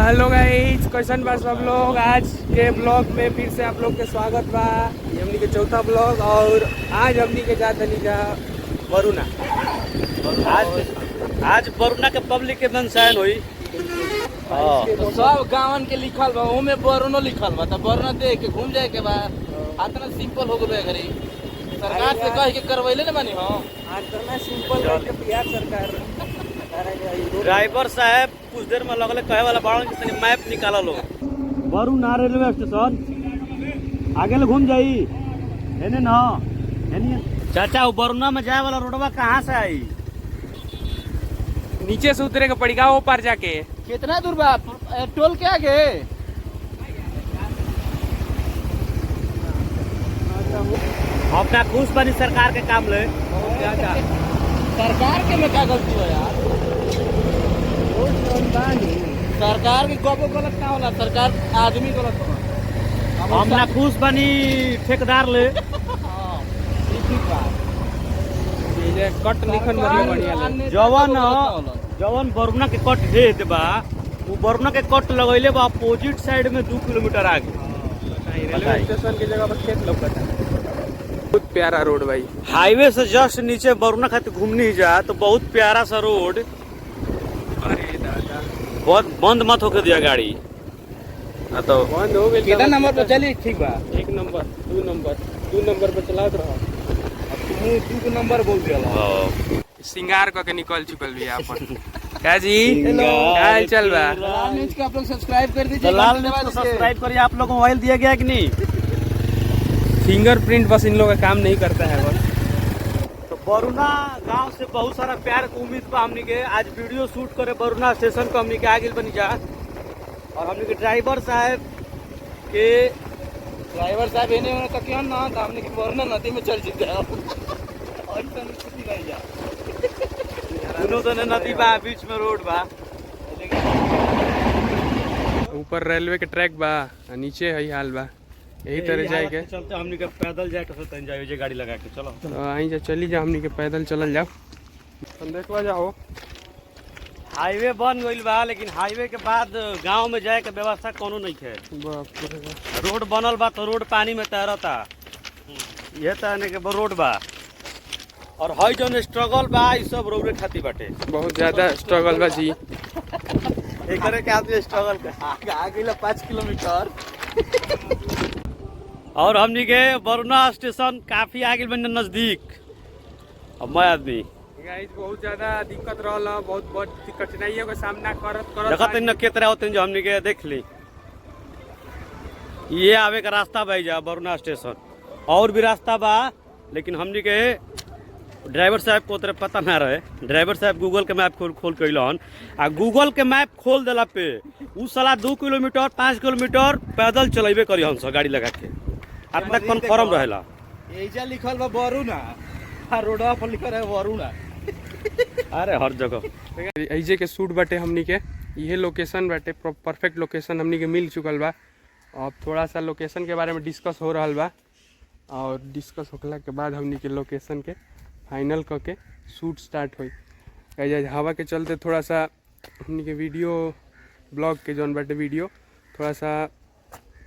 Hello guys, कैसन बा सब लोग। आज के ब्लॉग में फिर से आप लोग के स्वागत बा। ये हमनी के चौथा ब्लॉग और आज हमनी के जात हनी जा वरुणा। आज वरुणा के पब्लिक के मनसायन हुई। तो सब गाँवन के लिखल बा, ओमे वरुणो लिखल बा। तो वरुणा देख के घूम जाए के बाद इतना सिंपल हो गए घरी सरकार से कह के करवैले न बानी। हाँ इतना सिंपल है कि बिहार सरकार ड्राइवर साहब कुछ देर में लगले कहे वाला बाड़न कि तनी मैप निकाला लो। वरुणा रेलवे स्टेशन आगे ले घूम जाई एने ना एने। चाचा वरुणा में जाए वाला रोडवा कहाँ से आई? नीचे से उतरे के पड़ेगा वो पार जाके। कितना दूर बा टोल के आगे? अपना खुश बनी सरकार के काम ले। सरकार के में क्या गलती है यार? सरकार की कबो गलत ना होला, सरकार आदमी गलत होला। अपना खुश बनी ठेकेदार ले। हाँ, ठीक बा। ये कट निखन मतलब बढ़िया जवन वरुणा के कट दे देबा वो वरुणा के कट लगैले बा अपोजिट साइड में 2 किलोमीटर आगे। रेलवे स्टेशन की जगह पर खेत लौकता है। बहुत प्यारा रोड भाई। हाईवे से जस्ट नीचे वरुणा खातिर घूमने ही जा तो बहुत प्यारा सा रोड। अरे दादा, बहुत बंद मत होके दिया गाड़ी ना तो बंद हो गई। कितना नंबर पर चली? ठीक बा। 1 नंबर 2 नंबर पे चलात रहो। अब तू 2 नंबर बोल दिया। सिंगार क के निकल चुकल भी अपन। क्या जी, क्या हाल चल बा? दलाल न्यूज को आप लोग सब्सक्राइब कर दीजिए। दलाल न्यूज को सब्सक्राइब करिए। आप लोगों को मोबाइल दिया गया कि नहीं? फिंगरप्रिंट बस इन लोगों का काम नहीं करता है बस। तो वरुणा गांव से बहुत सारा प्यार के उम्मीद बा हमनी के। आज वीडियो शूट करे वरुणा स्टेशन को हमनी के आगे बनी जा और हमनी के ड्राइवर साहब के ड्राइवर साहब एने ओने तक क्यों ना तो हमने की वरुणा नदी में चल जीते और सन कुछ नहीं जा। दोनों दने नदी बा, बीच में रोड बा। ऊपर रेलवे के ट्रैक बा, नीचे है हाल बा। यही तरह जाए के चलते हमनी के पैदल जाए के जाए जे गाड़ी लगा के चलो। तो आई जा चली जा, हमनी के पैदल चलल जाओ। देखवा जाओ हाईवे बन गईल बा लेकिन हाईवे के बाद गांव में जाए के व्यवस्था कोनो नहीं है। बाप रे बाप। रोड बनल बा तो रोड पानी में तैरता। ये तैरने के रोड बा और हई जौन स्ट्रगल बा ई सब रोडे खाती बाटे। बहुत ज्यादा स्ट्रगल बा जी। एकरे के आदमी स्ट्रगल कर आगे 5 किलोमीटर। और हमनी के वरुणा स्टेशन काफी आगे बन नजदीक। अब मैं आदमी गाइस बहुत ज्यादा दिक्कत रहल, बहुत कठिनाइयों का सामना करत देखत न केतरा होते जो हमनी के देख ली। ये आवे का रास्ता बा जा वरुणा स्टेशन। और भी रास्ता बा लेकिन हमनी के ड्राइवर साहब को उतरे पता ना रहे। ड्राइवर साहब गूगल के मैप खोल के अइलन आ गूगल के मैप खोल देला पे उ साला 2 किलोमीटर 5 किलोमीटर पैदल चलेबे करी हम सब गाड़ी लगा के। अपना कन्फर्म रहेला। एजा लिखल बा वरुणा आ रोडवा पर लिखल है वरुणा। अरे हर जगह ऐजे के शूट बाटे हमनी के। ये लोकेशन बाटे, परफेक्ट लोकेशन हमनी के मिल चुकल बा। अब थोड़ा सा लोकेशन के बारे में डिस्कस हो रहा बा और डिस्कस होखला के बाद हमनी के लोकेशन के फाइनल करके शूट स्टार्ट हुई। हवा के चलते थोड़ा सा हमनी के वीडियो ब्लॉग के जौन बाटे वीडियो थोड़ा सा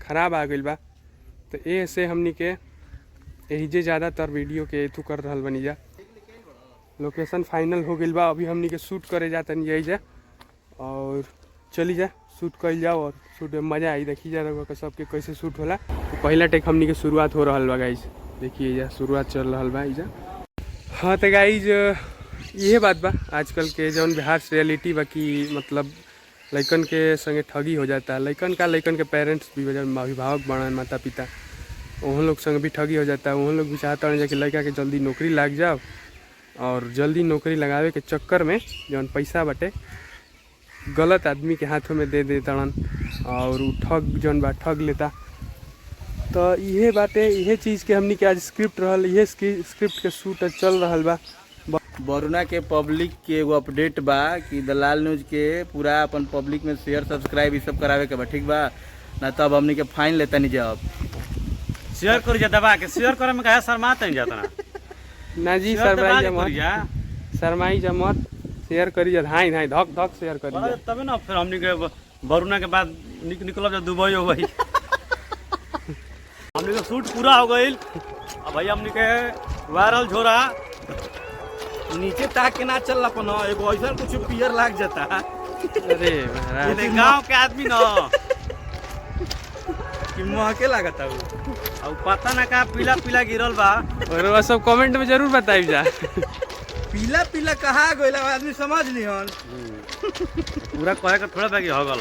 खराब आ गई बा। तो ए से हमनी के एहिजे ज़्यादातर वीडियो के एथू कर रहल बनी जा। लोकेशन फाइनल हो गई बा, अभी हमनी के शूट करे जातनी यही जा और चली जा शूट कल जाओ और शूट में मज़ा आई। देखी जा रहा सबके कैसे शूट होला। तो पहला टेक हमनी के शुरुआत हो रहा बा गाइज। देखिए जा शुरुआत चल रहा बा इजा। हाँ तो गाइज ये बात बा आजकल के जौन बिहार से रियलिटी बा कि मतलब लइकन के संगे ठगी हो जाता है। लइकन के पेरेंट्स भी अभिभावक बना माता पिता वहाँ लोग संग भी ठगी हो जाता है। वहाँ लोग भी चाहता है कि लड़का के जल्दी नौकरी लग जाओ और जल्दी नौकरी लगावे के चक्कर में जौन पैसा बटे गलत आदमी के हाथों में दे देतड़न और उ ठग जौन बा ठग लेता। तो इहे बाटे, इहे चीज़ के हमनी के आज स्क्रिप्ट रहल, इहे स्क्रिप्ट के शूट चल रहा बा। वरुणा के पब्लिक के एगो अपडेट बा कि दलाल न्यूज के पूरा अपन पब्लिक में शेयर सब्सक्राइब ये सब करावे के बा। ठीक बा ना? तब हमनी के फाइन लेता नहीं जब शेयर कर जा दबा के शेयर करे में कहे शर्माते नहीं जाता ना जी। शर्माई जा मत, शेयर करी जा। धाई धाई धक धक शेयर करी जा। तबे ना फिर हमनी के वरुणा के बाद निकलब जब दुबई हो गई। हमने का शूट पूरा हो गई। अब भाई हमने के वायरल झोरा नीचे ताक के ना चल अपन एगो ऐसा कुछ पियर लाग जाता। अरे महाराज, ये गांव के आदमी न कि महके लागता वो। अब पता ना का पीला पीला गिरल बा। और वो सब कमेंट में जरूर बताई जा। पीला पीला कहाँ गइला आदमी समझ लिहन। पूरा कहे का थोड़ा बैगी हगल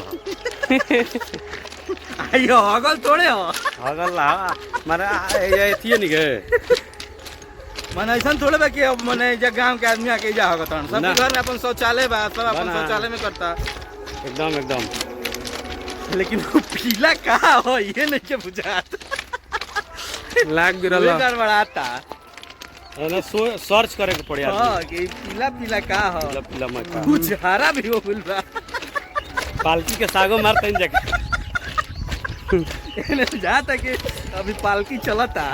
आइयो हगल थोड़े हो। हगल ला मारे ये थी नहीं के मन ऐसा थोड़े बा कि अब मने जा गांव के आदमी आके जा हगत सब ना। घर में अपन शौचालय बा, सब अपन ना। शौचालय में करता। एकदम एकदम। लेकिन वो पीला कहाँ हो ये नहीं के बुझात। लाग गिरल कोई गड़बड़ाता। ना सर्च करे के पड़ी आदमी। हां कि पीला पीला का हो। पीला पीला मत कुछ हरा भी हो गइल बा। पालकी के सागो मारते हैं जाके। एने जाता कि अभी पालकी चलता।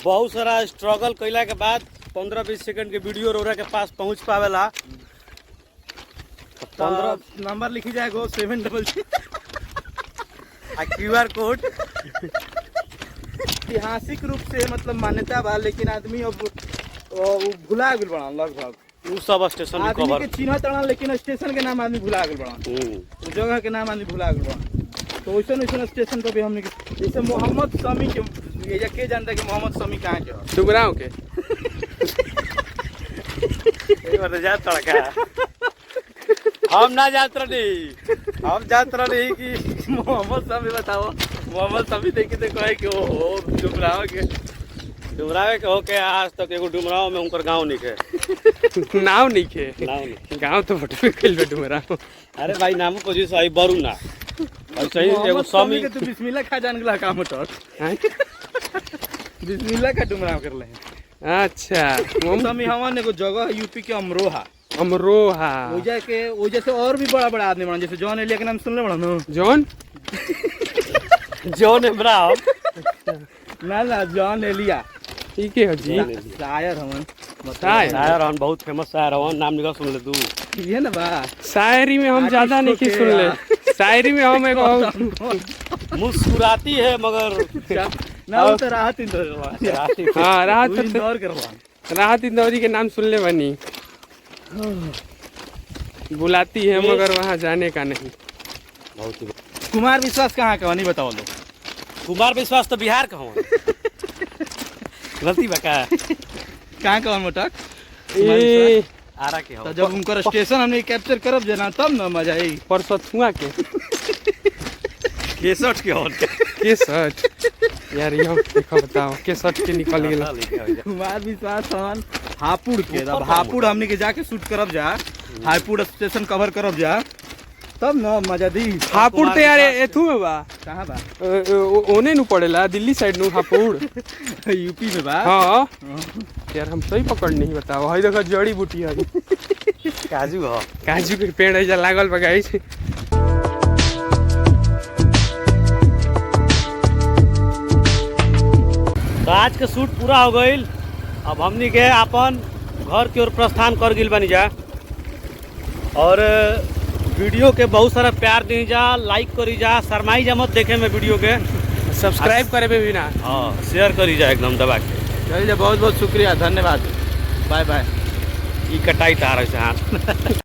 बहुत सारा स्ट्रगल कैला के बाद 15-20 सेकंड के वीडियो रोरा के पास पहुंच पावेला। 15 नंबर लिखी जाएगो 700 आ क्यूआर कोड ऐतिहासिक रूप से मतलब मान्यता बा, लेकिन आदमी अब भुला गइल बड़ा लगभग। उ सब स्टेशन आदमी कवर। के चिन्ह तड़ा, लेकिन स्टेशन के नाम आदमी भुला गइल बड़ा। उस जगह के नाम आदमी भुला गइल बड़ा। तो वैसे वैसे स्टेशन पर भी हमने जैसे मोहम्मद शमी के ये के जानता है कि मोहम्मद शमी कहाँ के हो। डुगराव के एक बार जा तड़का हम ना जात रही। हम जात रही कि मोहम्मद शमी बताओ। मोहम्मद शमी देखे तो कहे कि ओ डुमराव के डुमरावे के होके आज तक एगो डुमराव में उनकर गांव नहीं के नाव नहीं खे नाम नहीं। गाँव तो बटवे कइल बे डुगराव। अरे भाई नाम को जी सही बरुना और सही एगो मोहम्मद स्वामी शमी के तू बिस्मिल्लाह खा जान गला काम टट। हैं? बिस्मिल्लाह का डुमराव कर ले। अच्छा शमी हवन एगो जगह है यूपी के अमरोहा। अमरोहा वजह से और भी बड़ा बड़ा आदमी बना, जैसे जॉन एलिया के नाम सुन ले बड़ा ना। जॉन जॉन इब्राहिम ना जॉन एलिया ठीक है जी। शायर हवन। शायर? शायर हन बहुत फेमस शायर हन नाम निकल सुन ले तू। ये ना बा शायरी में हम ज्यादा नहीं की सुन ले। शायरी में हम एगो मुस्कुराती है मगर ना वो तो राहत इंदौर हाँ राहत इंदौर करवा। राहत इंदौरी के नाम सुन ले बनी। बुलाती है मगर वहाँ जाने का नहीं। बहुत ही कुमार विश्वास कहाँ का नहीं बताओ लोग। कुमार विश्वास तो बिहार का हूँ। गलती बा का कहाँ का मोटक ए आरा के हो। तो जब उनकर स्टेशन हमने कैप्चर करब जना तब ना मजा आई। परसतुआ के केसठ के हो। केसठ यार ये देखो बताओ केसठ के निकल गेल। कुमार विश्वास हन हापुड़ के। अब हापुड़ हमने के जाके शूट करब जा, हापुड़ स्टेशन कवर करब जा तब ना मजा दी। हापुड़ तो यार एथू में बा। कहाँ बा? ओने नु पड़ेला दिल्ली साइड नु हापुड़। यूपी में बा। हाँ यार हम सही पकड़ नहीं बताओ। हई देखो जड़ी बूटी है काजू हो। काजू के पेड़ ऐसा लागल बा गाइस। तो आज के शूट पूरा हो गई। अब हमनी के अपन घर की ओर प्रस्थान कर गिल बनी जा। और वीडियो के बहुत सारा प्यार दी जा, लाइक करी जा, शरमाई जा मत देखे में वीडियो के। सब्सक्राइब करे पे भी ना। हाँ शेयर करी जा एकदम दबा के। चलिए बहुत बहुत शुक्रिया, धन्यवाद, बाय बाय। ई कटाई तार से हाथ।